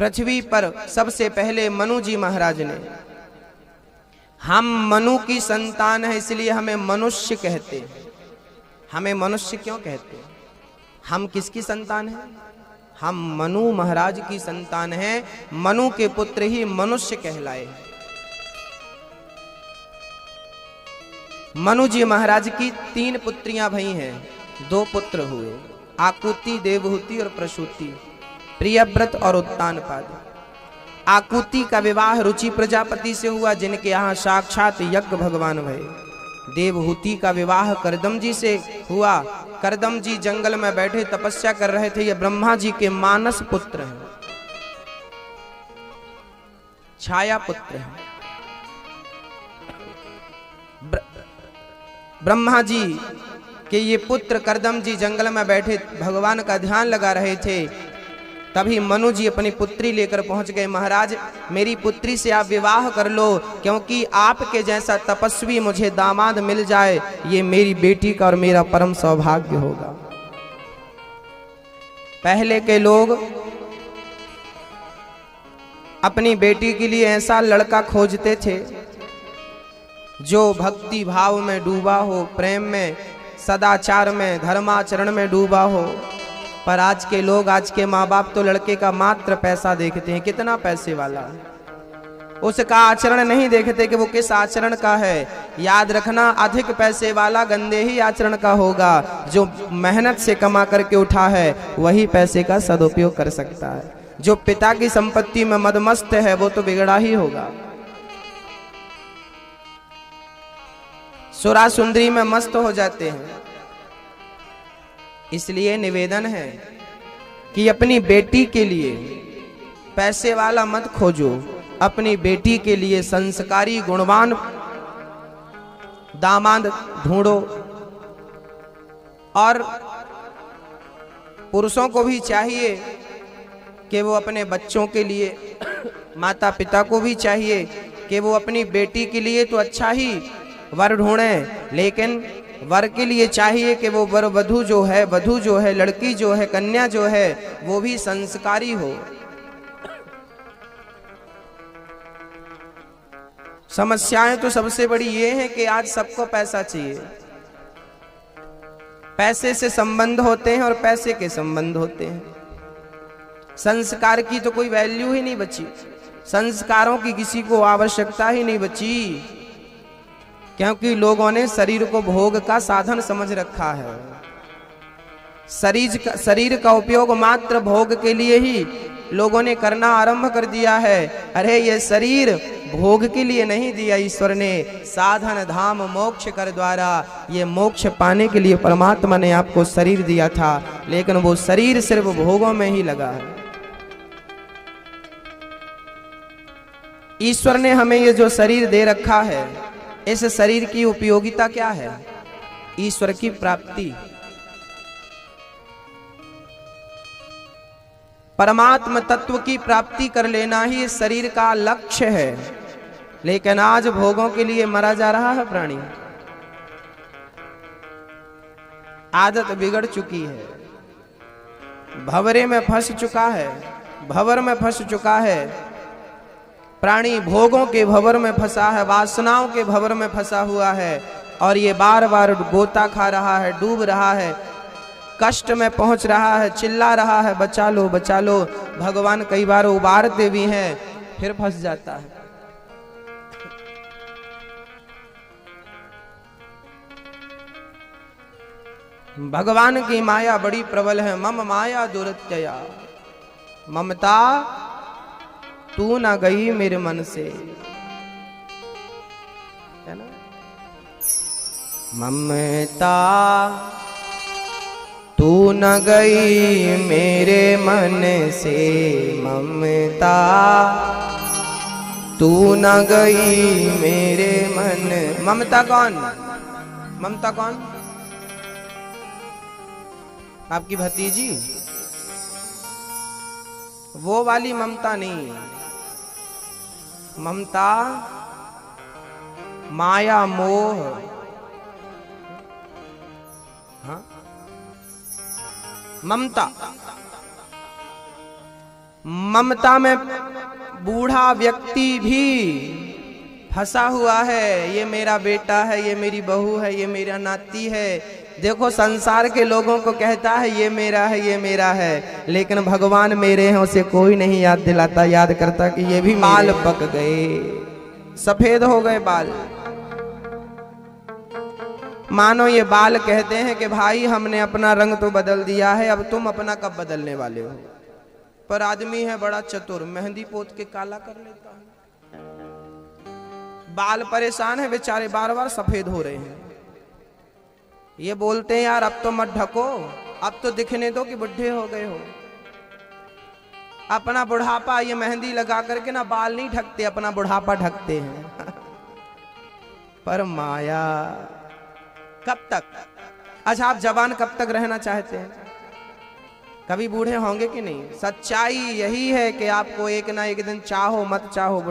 पृथ्वी पर सबसे पहले मनु जी महाराज ने। हम मनु की संतान है इसलिए हमें मनुष्य कहते हैं। हमें मनुष्य क्यों कहते हैं? हम किसकी संतान हैं? हम मनु महाराज की संतान हैं। मनु के पुत्र ही मनुष्य कहलाए। मनु जी महाराज की 3 पुत्रियां भई हैं, 2 पुत्र हुए, आकुति, देवहूति और प्रसूति, प्रियव्रत और उत्तानपाद। आकुति का विवाह रुचि प्रजापति से हुआ, जिनके यहाँ साक्षात यज्ञ भगवान भये। देवहूति का विवाह करदम जी से हुआ। करदम जी जंगल में बैठे तपस्या कर रहे थे। ये ब्रह्मा जी के मानस पुत्र हैं, छाया पुत्र हैं। ब्रह्मा जी के ये पुत्र करदम जी जंगल में बैठे भगवान का ध्यान लगा रहे थे। तभी मनु जी अपनी पुत्री लेकर पहुंच गए। महाराज, मेरी पुत्री से आप विवाह कर लो, क्योंकि आपके जैसा तपस्वी मुझे दामाद मिल जाए, ये मेरी बेटी का और मेरा परम सौभाग्य होगा। पहले के लोग अपनी बेटी के लिए ऐसा लड़का खोजते थे जो भक्ति भाव में डूबा हो, प्रेम में, सदाचार में, धर्माचरण में डूबा हो। पर आज के लोग, आज के माँ बाप तो लड़के का मात्र पैसा देखते हैं, कितना पैसे वाला है, उसका आचरण नहीं देखते कि वो किस आचरण का है। याद रखना, अधिक पैसे वाला गंदे ही आचरण का होगा। जो मेहनत से कमा करके उठा है वही पैसे का सदुपयोग कर सकता है। जो पिता की संपत्ति में मदमस्त है वो तो बिगड़ा ही होगा। सुरा सुंदरी में मस्त हो जाते हैं। इसलिए निवेदन है कि अपनी बेटी के लिए पैसे वाला मत खोजो, अपनी बेटी के लिए संस्कारी गुणवान दामाद ढूंढो। और पुरुषों को भी चाहिए कि वो अपने बच्चों के लिए, माता पिता को भी चाहिए कि वो अपनी बेटी के लिए तो अच्छा ही वर ढूंढें, लेकिन वर के लिए चाहिए कि वो वर वधू जो है, लड़की जो है, कन्या जो है, वो भी संस्कारी हो। समस्याएं तो सबसे बड़ी ये है कि आज सबको पैसा चाहिए। पैसे से संबंध होते हैं और पैसे के संबंध होते हैं। संस्कार की तो कोई वैल्यू ही नहीं बची, संस्कारों की किसी को आवश्यकता ही नहीं बची, क्योंकि लोगों ने शरीर को भोग का साधन समझ रखा है। शरीर का उपयोग मात्र भोग के लिए ही लोगों ने करना आरंभ कर दिया है। अरे ये शरीर भोग के लिए नहीं दिया ईश्वर ने, साधन धाम मोक्ष कर द्वारा ये मोक्ष पाने के लिए परमात्मा ने आपको शरीर दिया था, लेकिन वो शरीर सिर्फ भोगों में ही लगा है। ईश्वर ने हमें ये जो शरीर दे रखा है, इस शरीर की उपयोगिता क्या है? ईश्वर की प्राप्ति, परमात्म तत्व की प्राप्ति कर लेना ही इस शरीर का लक्ष्य है। लेकिन आज भोगों के लिए मरा जा रहा है प्राणी। आदत बिगड़ चुकी है, भंवरे में फंस चुका है, भंवर में फंस चुका है। प्राणी भोगों के भंवर में फंसा है, वासनाओं के भंवर में फंसा हुआ है, और ये बार बार गोता खा रहा है, डूब रहा है, कष्ट में पहुंच रहा है, चिल्ला रहा है, बचा लो बचा लो। भगवान कई बार उबारते भी हैं, फिर फंस जाता है। भगवान की माया बड़ी प्रबल है। मम माया दुरत्यया, ममता तू ना गई मेरे मन से, है ना। ममता तू न गई मेरे मन से, ममता तू न गई मेरे मन। ममता कौन? ममता कौन? आपकी भतीजी? वो वाली ममता नहीं। ममता माया मोह, हाँ, ममता ममता में बूढ़ा व्यक्ति भी फंसा हुआ है, ये मेरा बेटा है, ये मेरी बहू है, ये मेरा नाती है। देखो संसार के लोगों को कहता है ये मेरा है, ये मेरा है, लेकिन भगवान मेरे हैं उसे कोई नहीं याद दिलाता, याद करता कि ये भी बाल पक गए, सफेद हो गए बाल। मानो ये बाल कहते हैं कि भाई हमने अपना रंग तो बदल दिया है, अब तुम अपना कब बदलने वाले हो। पर आदमी है बड़ा चतुर, मेहंदी पोत के काला कर लेता है। बाल परेशान है बेचारे, बार बार सफेद हो रहे हैं। ये बोलते हैं यार अब तो मत ढको, अब तो दिखने दो कि बुढ़े हो गए हो। अपना बुढ़ापा ये मेहंदी लगा करके ना बाल नहीं ढकते, अपना बुढ़ापा ढकते हैं। पर माया कब तक? अच्छा आप जवान कब तक रहना चाहते हैं? कभी बूढ़े होंगे कि नहीं? सच्चाई यही है कि आपको एक ना एक दिन चाहो मत चाहो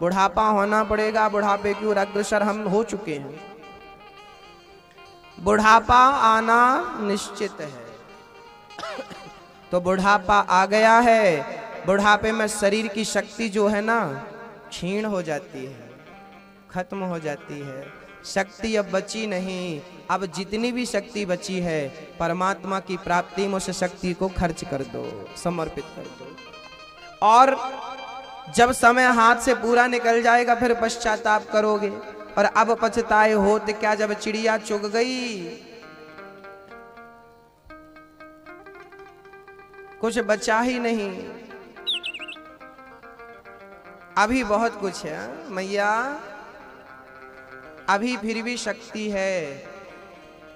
बुढ़ापा होना पड़ेगा। बुढ़ापे की ओर अग्रसर हम हो चुके हैं, बुढ़ापा आना निश्चित है। तो बुढ़ापा आ गया है, बुढ़ापे में शरीर की शक्ति जो है ना क्षीण हो जाती है, खत्म हो जाती है। शक्ति अब बची नहीं, अब जितनी भी शक्ति बची है परमात्मा की प्राप्ति में उस शक्ति को खर्च कर दो, समर्पित कर दो। और जब समय हाथ से पूरा निकल जाएगा फिर पश्चाताप करोगे। और अब पछताए हो तो क्या, जब चिड़िया चुग गई कुछ बचा ही नहीं। अभी बहुत कुछ है मैया, अभी फिर भी शक्ति है।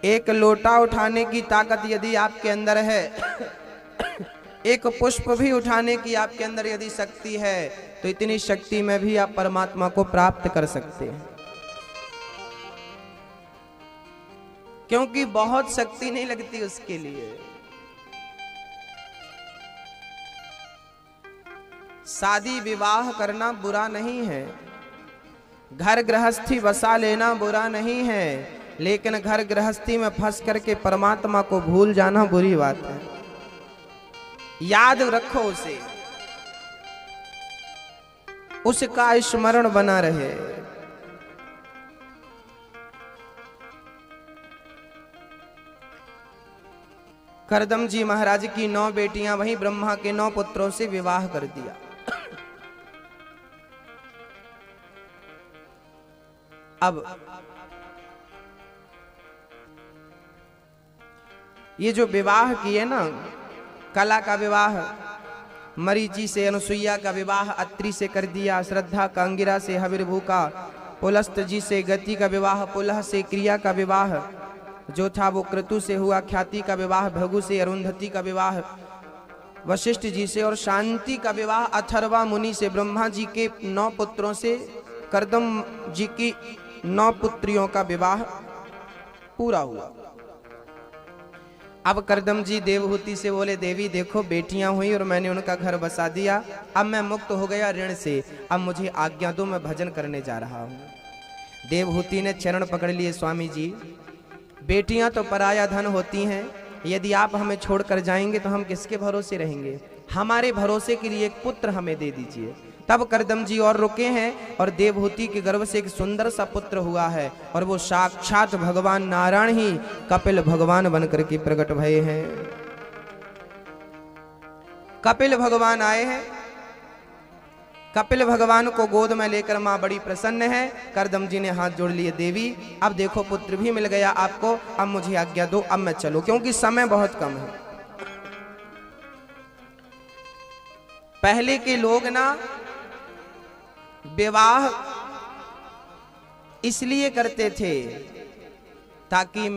एक लोटा उठाने की ताकत यदि आपके अंदर है, एक पुष्प भी उठाने की आपके अंदर यदि शक्ति है, तो इतनी शक्ति में भी आप परमात्मा को प्राप्त कर सकते हैं। क्योंकि बहुत शक्ति नहीं लगती उसके लिए। शादी विवाह करना बुरा नहीं है, घर गृहस्थी बसा लेना बुरा नहीं है, लेकिन घर गृहस्थी में फंस करके परमात्मा को भूल जाना बुरी बात है। याद रखो उसे, उसका स्मरण बना रहे। करदम जी महाराज की 9 बेटियां वहीं ब्रह्मा के 9 पुत्रों से विवाह कर दिया। अब ये जो विवाह किए ना, कला का विवाह मरीचि से, अनुसुईया का विवाह अत्रि से कर दिया, श्रद्धा का अंगिरा से, हविर्भू का पुलस्त जी से, गति का विवाह पुलह से, क्रिया का विवाह जो था वो क्रतु से हुआ, ख्याति का विवाह भृगु से, अरुंधति का विवाह वशिष्ठ जी से, और शांति का विवाह अथर्वा मुनि से। ब्रह्मा जी के 9 पुत्रों से करदम जी की 9 पुत्रियों का विवाह पूरा हुआ। अब करदम जी देवहूति से बोले, देवी देखो बेटियां हुई और मैंने उनका घर बसा दिया, अब मैं मुक्त हो गया ऋण से, अब मुझे आज्ञा दो, मैं भजन करने जा रहा हूं। देवहूति ने चरण पकड़ लिए, स्वामी जी बेटियां तो पराया धन होती हैं, यदि आप हमें छोड़कर जाएंगे तो हम किसके भरोसे रहेंगे, हमारे भरोसे के लिए एक पुत्र हमें दे दीजिए। तब करदम जी और रुके हैं, और देवहूति के गर्भ से एक सुंदर सा पुत्र हुआ है, और वो साक्षात भगवान नारायण ही कपिल भगवान बनकर के प्रकट भये हैं। कपिल भगवान आए हैं, कपिल भगवान को गोद में लेकर मां बड़ी प्रसन्न है। करदम जी ने हाथ जोड़ लिए, देवी अब देखो पुत्र भी मिल गया आपको, अब मुझे आज्ञा दो, अब मैं चलो, क्योंकि समय बहुत कम है। पहले के लोग ना विवाह इसलिए करते थे ताकि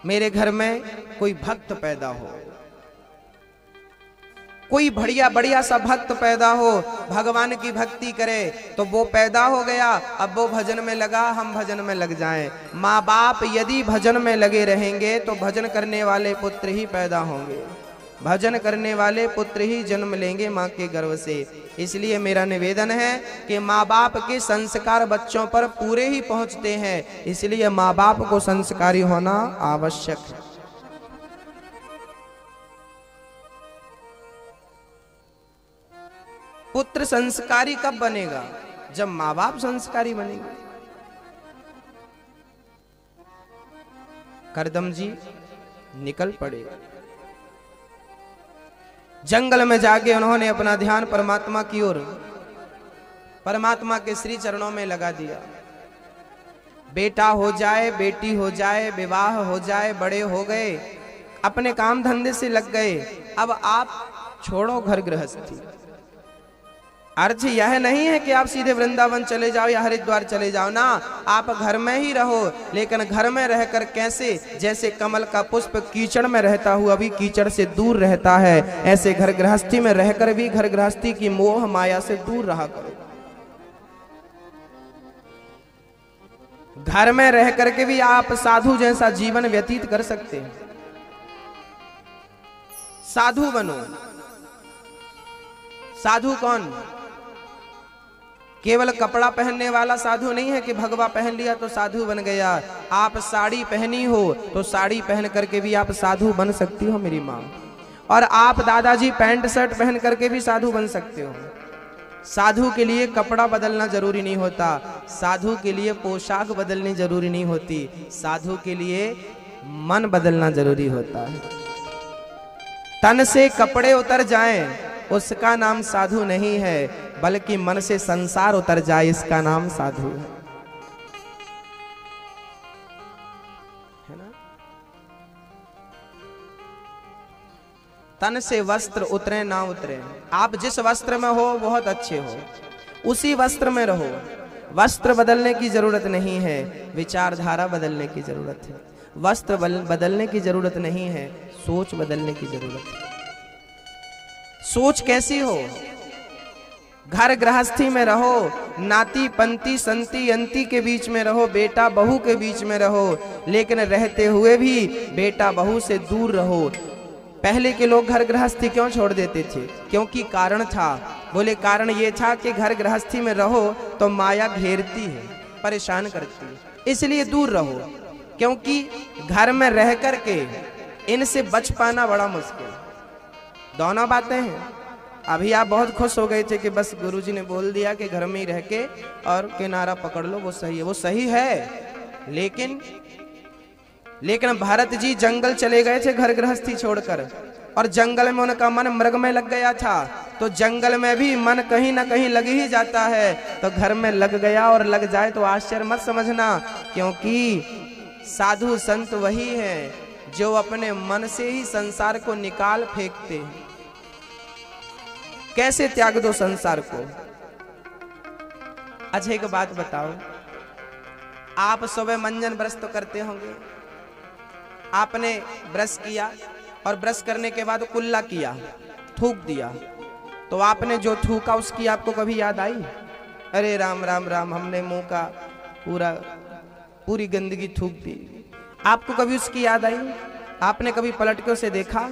मेरे घर में कोई भक्त पैदा हो, कोई बढ़िया सा भक्त पैदा हो, भगवान की भक्ति करे। तो वो पैदा हो गया, अब वो भजन में लगा, हम भजन में लग जाएं। माँ बाप यदि भजन में लगे रहेंगे तो भजन करने वाले पुत्र ही पैदा होंगे, भजन करने वाले पुत्र ही जन्म लेंगे माँ के गर्भ से। इसलिए मेरा निवेदन है कि माँ बाप के संस्कार बच्चों पर पूरे ही पहुँचते हैं, इसलिए माँ बाप को संस्कारी होना आवश्यक है। पुत्र संस्कारी कब बनेगा? जब माँ बाप संस्कारी बनेंगे। करदम जी निकल पड़े। जंगल में जाके उन्होंने अपना ध्यान परमात्मा की ओर, परमात्मा के श्री चरणों में लगा दिया। बेटा हो जाए, बेटी हो जाए, विवाह हो जाए, बड़े हो गए, अपने काम धंधे से लग गए, अब आप छोड़ो घर गृहस्थी। अर्थ यह नहीं है कि आप सीधे वृंदावन चले जाओ या हरिद्वार चले जाओ ना, आप घर में ही रहो, लेकिन घर में रहकर कैसे? जैसे कमल का पुष्प कीचड़ में रहता हुआ भी कीचड़ से दूर रहता है, ऐसे घर गृहस्थी में रहकर भी घर गृहस्थी की मोह माया से दूर रहा करो। घर में रह करके भी आप साधु जैसा जीवन व्यतीत कर सकते हैं। साधु बनो। साधु कौन? केवल कपड़ा पहनने वाला साधु नहीं है कि भगवा पहन लिया तो साधु बन गया। आप साड़ी पहनी हो तो साड़ी पहन करके भी आप साधु बन सकती हो मेरी माँ। और आप दादाजी पैंट शर्ट पहन करके भी साधु बन सकते हो। साधु के लिए कपड़ा बदलना जरूरी नहीं होता, साधु के लिए पोशाक बदलनी जरूरी नहीं होती, साधु के लिए मन बदलना जरूरी होता है। तन से कपड़े उतर जाएं उसका नाम साधु नहीं है, बल्कि मन से संसार उतर जाए इसका नाम साधु है ना? तन से वस्त्र उतरे ना उतरे, आप जिस वस्त्र में हो बहुत अच्छे हो, उसी वस्त्र में रहो। वस्त्र बदलने की जरूरत नहीं है, विचारधारा बदलने की जरूरत है। वस्त्र बदलने की जरूरत नहीं है, सोच बदलने की जरूरत है। सोच कैसी हो? घर गृहस्थी में रहो, नाती पंती संती यंती के बीच में रहो, बेटा बहू के बीच में रहो, लेकिन रहते हुए भी बेटा बहू से दूर रहो। पहले के लोग घर गृहस्थी क्यों छोड़ देते थे? क्योंकि कारण था। बोले कारण ये था कि घर गृहस्थी में रहो तो माया घेरती है, परेशान करती है, इसलिए दूर रहो। क्योंकि घर में रह करके इनसे बच पाना बड़ा मुश्किल। दोनों बातें हैं। अभी आप बहुत खुश हो गए थे कि बस गुरुजी ने बोल दिया कि घर में ही रह के और किनारा पकड़ लो, वो सही है, वो सही है। लेकिन भारत जी जंगल चले गए थे घर गृहस्थी छोड़कर, और जंगल में उनका मन मृग में लग गया था। तो जंगल में भी मन कहीं ना कहीं लग ही जाता है, तो घर में लग गया और लग जाए तो आश्चर्य मत समझना, क्योंकि साधु संत वही है जो अपने मन से ही संसार को निकाल फेंकते हैं। कैसे त्याग दो संसार को? अच्छा एक बात बताओ, आप सुबह मंजन ब्रश तो करते होंगे। आपने ब्रश किया और ब्रश करने के बाद कुल्ला किया, थूक दिया, तो आपने जो थूका उसकी आपको कभी याद आई? अरे राम राम राम, हमने मुंह का पूरी गंदगी थूक दी। आपको कभी उसकी याद आई? आपने कभी पलट के उसे देखा?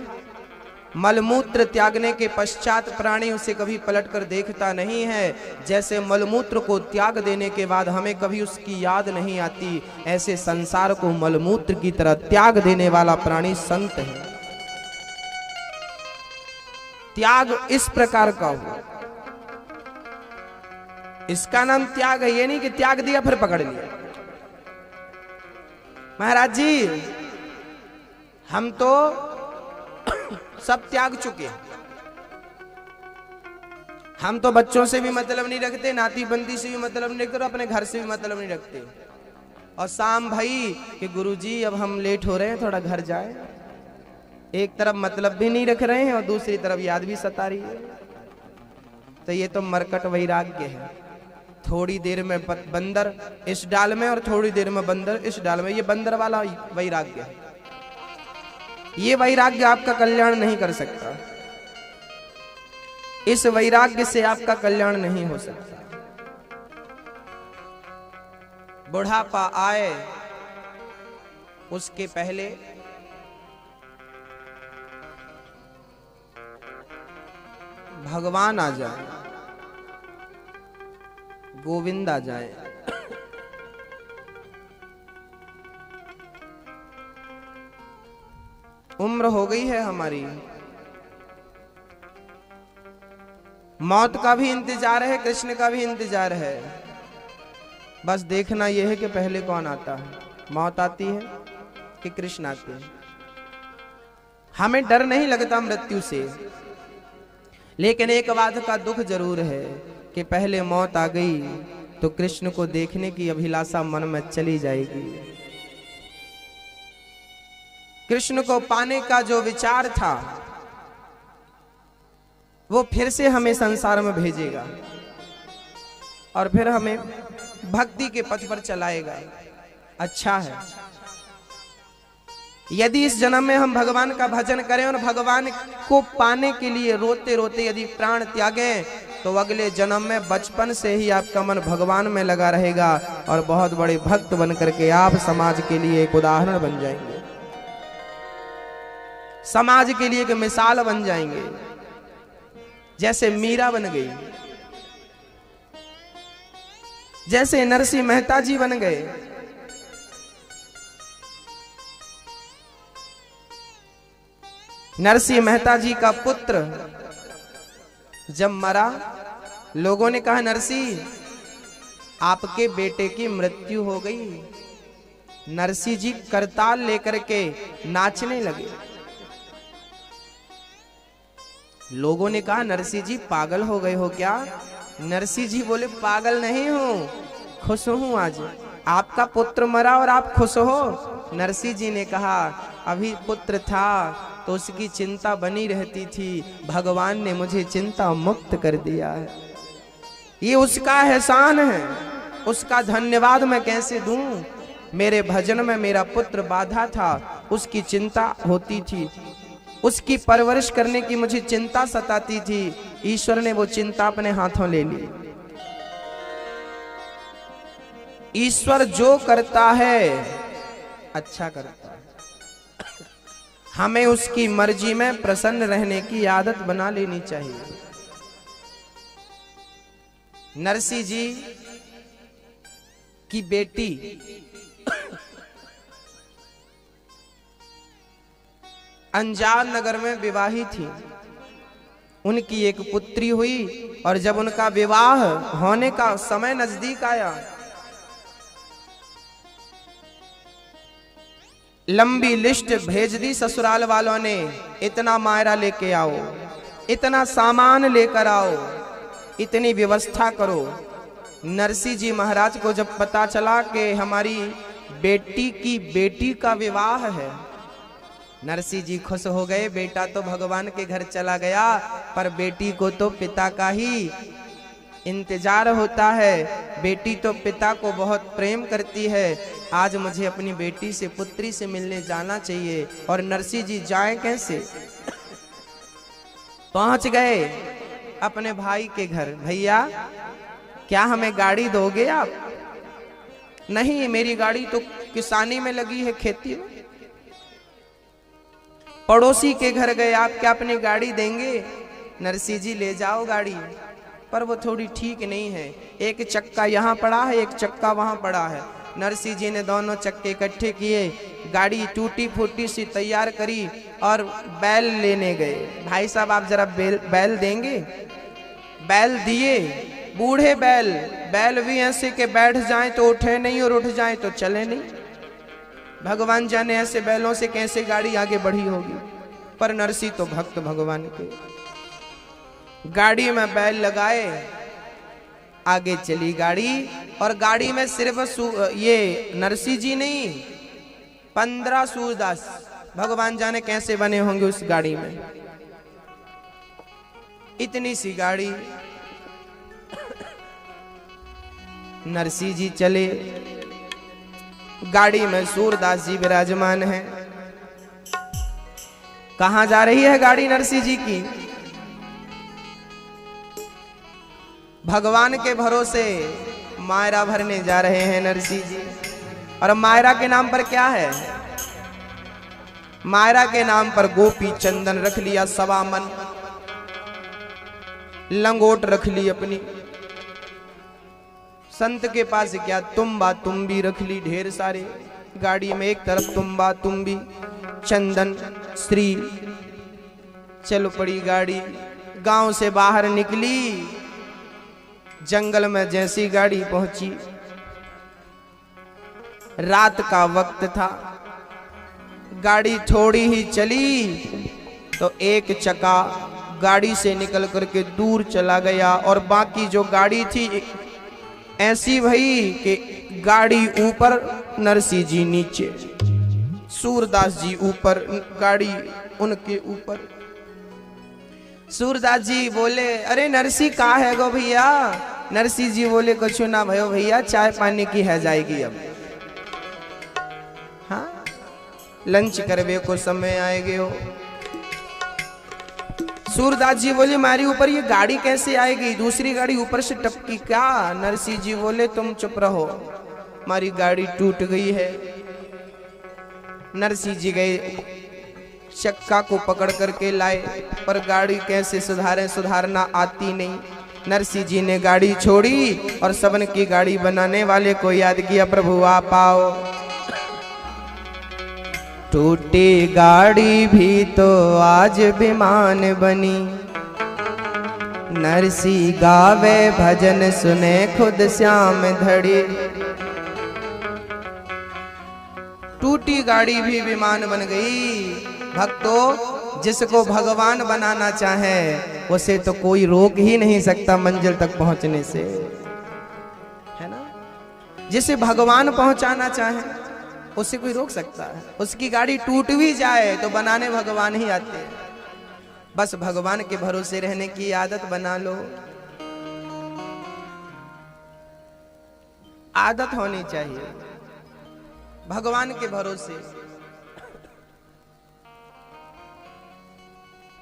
मलमूत्र त्यागने के पश्चात प्राणी उसे कभी पलटकर देखता नहीं है। जैसे मलमूत्र को त्याग देने के बाद हमें कभी उसकी याद नहीं आती, ऐसे संसार को मलमूत्र की तरह त्याग देने वाला प्राणी संत है। त्याग इस प्रकार का हो, इसका नाम त्याग है। ये नहीं कि त्याग दिया फिर पकड़ लिया। महाराज जी हम तो सब त्याग चुके, हम तो बच्चों से भी मतलब नहीं रखते, नाती बंदी से भी मतलब नहीं रखते, और अपने घर से भी मतलब नहीं रखते। और शाम भाई कि गुरुजी अब हम लेट हो रहे हैं, थोड़ा घर जाए। एक तरफ मतलब भी नहीं रख रहे हैं और दूसरी तरफ याद भी सता रही है। तो ये तो मरकट वैराग्य है। थोड़ी देर में बंदर इस डाल में और थोड़ी देर में बंदर इस डाल में, ये बंदर वाला वैराग्य है। ये वैराग्य आपका कल्याण नहीं कर सकता। इस वैराग्य से आपका कल्याण नहीं हो सकता। बुढ़ापा आए उसके पहले भगवान आ जाए, गोविंद आ जाए। उम्र हो गई है हमारी, मौत का भी इंतजार है, कृष्ण का भी इंतजार है। बस देखना यह है कि पहले कौन आता है, मौत आती है कि कृष्ण आते हैं। हमें डर नहीं लगता मृत्यु से, लेकिन एक बात का दुख जरूर है कि पहले मौत आ गई तो कृष्ण को देखने की अभिलाषा मन में चली जाएगी। कृष्ण को पाने का जो विचार था वो फिर से हमें संसार में भेजेगा और फिर हमें भक्ति के पथ पर चलाएगा। अच्छा है यदि इस जन्म में हम भगवान का भजन करें और भगवान को पाने के लिए रोते रोते यदि प्राण त्यागें तो अगले जन्म में बचपन से ही आपका मन भगवान में लगा रहेगा और बहुत बड़े भक्त बन करके आप समाज के लिए एक उदाहरण बन जाएंगे, समाज के लिए एक मिसाल बन जाएंगे। जैसे मीरा बन गई, जैसे नरसिंह मेहता जी बन गए। नरसिंह मेहता जी का पुत्र जब मरा, लोगों ने कहा नरसिंह आपके बेटे की मृत्यु हो गई। नरसिंह जी करताल लेकर के नाचने लगे। लोगों ने कहा नरसिंह जी पागल हो गए हो क्या? नरसिंह जी बोले पागल नहीं हूं, खुश हूं, आज आपका पुत्र मरा और आप खुश हो। नरसिंह जी ने कहा अभी पुत्र था तो उसकी चिंता बनी रहती थी, भगवान ने मुझे चिंता मुक्त कर दिया है, ये उसका एहसान है, उसका धन्यवाद मैं कैसे दूं। मेरे भजन में मेरा पुत्र बाधा था, उसकी चिंता होती थी, उसकी परवरिश करने की मुझे चिंता सताती थी, ईश्वर ने वो चिंता अपने हाथों ले ली। ईश्वर जो करता है अच्छा करता है, हमें उसकी मर्जी में प्रसन्न रहने की आदत बना लेनी चाहिए। नरसिंह जी की बेटी अंजार नगर में विवाही थी, उनकी एक पुत्री हुई और जब उनका विवाह होने का समय नजदीक आया, लंबी लिस्ट भेज दी ससुराल वालों ने, इतना मायरा लेके आओ, इतना सामान लेकर आओ, इतनी व्यवस्था करो। नरसिंह जी महाराज को जब पता चला कि हमारी बेटी की बेटी का विवाह है, नरसिंह जी खुश हो गए। बेटा तो भगवान के घर चला गया, पर बेटी को तो पिता का ही इंतजार होता है, बेटी तो पिता को बहुत प्रेम करती है। आज मुझे अपनी बेटी से, पुत्री से मिलने जाना चाहिए। और नरसिंह जी जाए कैसे? पहुंच गए अपने भाई के घर। भैया क्या हमें गाड़ी दोगे आप? नहीं, मेरी गाड़ी तो किसानी में लगी है, खेती में। पड़ोसी के घर गए, आप क्या अपनी गाड़ी देंगे? नरसिंह जी ले जाओ गाड़ी, पर वो थोड़ी ठीक नहीं है, एक चक्का यहाँ पड़ा है, एक चक्का वहाँ पड़ा है। नरसिंह जी ने दोनों चक्के इकट्ठे किए, गाड़ी टूटी फूटी सी तैयार करी और बैल लेने गए। भाई साहब आप जरा बैल देंगे? बैल दिए, बूढ़े बैल, बैल भी ऐसे के बैठ जाएं तो उठे नहीं और उठ जाएं तो चले नहीं। भगवान जाने ऐसे बैलों से कैसे गाड़ी आगे बढ़ी होगी। पर नरसिंह तो भक्त भगवान के, गाड़ी में बैल लगाए, आगे चली गाड़ी। और गाड़ी में सिर्फ ये नरसिंह जी नहीं, 15 सूरदास भगवान जाने कैसे बने होंगे उस गाड़ी में। इतनी सी गाड़ी, नरसिंह जी चले, गाड़ी में सूरदास जी विराजमान हैं। कहां जा रही है गाड़ी नरसिंह जी की? भगवान के भरोसे मायरा भरने जा रहे हैं नरसिंह जी। और मायरा के नाम पर क्या है? मायरा के नाम पर गोपी चंदन रख लिया, सवा मन लंगोट रख ली अपनी। संत के पास क्या, तुम्बा तुम्बी रख ली ढेर सारे गाड़ी में। एक तरफ तुम्बा तुम्बी, चंदन, श्री, चल पड़ी गाड़ी। गांव से बाहर निकली, जंगल में जैसी गाड़ी पहुंची, रात का वक्त था, गाड़ी थोड़ी ही चली तो एक चक्का गाड़ी से निकल करके दूर चला गया और बाकी जो गाड़ी थी ऐसी भई कि गाड़ी ऊपर, नरसिंह जी नीचे, सूरदास जी ऊपर, गाड़ी उनके ऊपर। सूरदास जी बोले, अरे नरसिंह कहाँ है गो भैया? नरसिंह जी बोले, कुछ ना भयो भैया, चाय पानी की है जाएगी अब, हाँ लंच करवे को समय आएगे हो। सूरदास जी बोले, हमारी ऊपर ये गाड़ी कैसे आएगी? दूसरी गाड़ी ऊपर से टपकी क्या? नरसिंह जी बोले, तुम चुप रहो, हमारी गाड़ी टूट गई है। नरसिंह जी गए, चक्का को पकड़ करके लाए, पर गाड़ी कैसे सुधारे, सुधारना आती नहीं। नरसिंह जी ने गाड़ी छोड़ी और सबन की गाड़ी बनाने वाले को याद किया, प्रभु आप आओ। टूटी गाड़ी भी तो आज विमान बनी, नरसिंह गावे भजन सुने खुद श्याम धड़ी। टूटी गाड़ी भी विमान बन गई। भक्तों, जिसको भगवान बनाना चाहे उसे तो कोई रोक ही नहीं सकता मंजिल तक पहुंचने से, है ना? जिसे भगवान पहुंचाना चाहे उसे कोई रोक सकता है? उसकी गाड़ी टूट भी जाए तो बनाने भगवान ही आते हैं। बस भगवान के भरोसे रहने की आदत बना लो, आदत होनी चाहिए भगवान के भरोसे।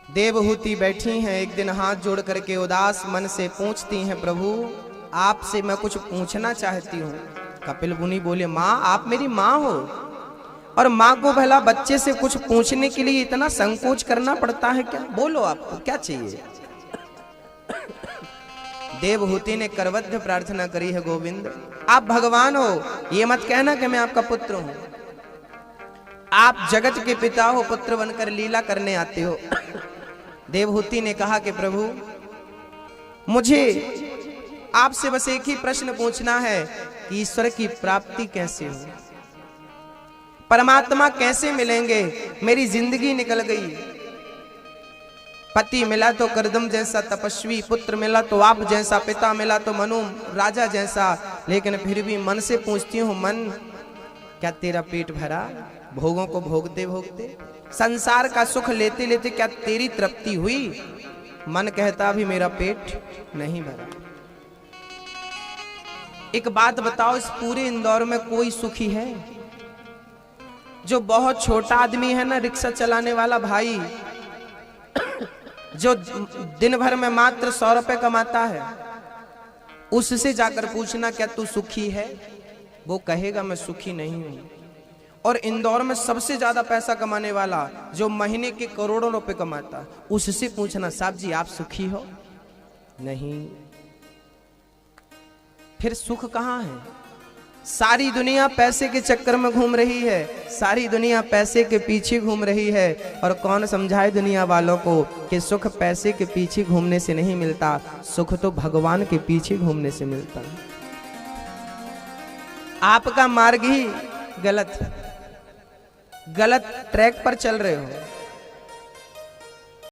देवहूति बैठी हैं, एक दिन हाथ जोड़ करके उदास मन से पूछती हैं, प्रभु आपसे मैं कुछ पूछना चाहती हूँ। कपिल मुनि बोले, माँ आप मेरी माँ हो, और माँ को भला बच्चे से कुछ पूछने के लिए इतना संकोच करना पड़ता है क्या? बोलो आपको क्या चाहिए? देवहूति ने करवध्य प्रार्थना करी है, गोविंद आप भगवान हो, ये मत कहना कि मैं आपका पुत्र हूं। आप जगत के पिता हो, पुत्र बनकर लीला करने आते हो। देवहूति ने कहा कि प्रभु मुझे आपसे बस एक ही प्रश्न पूछना है कि ईश्वर की प्राप्ति कैसे हो, परमात्मा कैसे मिलेंगे? मेरी जिंदगी निकल गई, पति मिला तो करदम जैसा तपस्वी, पुत्र मिला तो आप जैसा, पिता मिला तो मनु राजा जैसा, लेकिन फिर भी मन से पूछती हूँ, मन क्या तेरा पेट भरा? भोगों को भोगते भोगते, संसार का सुख लेते लेते क्या तेरी तृप्ति हुई? मन कहता भी मेरा पेट नहीं भरा। एक बात बताओ, इस पूरे इंदौर में कोई सुखी है? जो बहुत छोटा आदमी है ना, रिक्शा चलाने वाला भाई, जो दिन भर में मात्र 100 रुपए कमाता है, उससे जाकर पूछना क्या तू सुखी है? वो कहेगा मैं सुखी नहीं हूं। और इंदौर में सबसे ज्यादा पैसा कमाने वाला, जो महीने के करोड़ों रुपए कमाता, उससे पूछना साहब जी आप सुखी हो? नहीं। फिर सुख कहां है? सारी दुनिया पैसे के चक्कर में घूम रही है, सारी दुनिया पैसे के पीछे घूम रही है, और कौन समझाए दुनिया वालों को कि सुख पैसे के पीछे घूमने से नहीं मिलता, सुख तो भगवान के पीछे घूमने से मिलता है। आपका मार्ग ही गलत है, गलत ट्रैक पर चल रहे हो।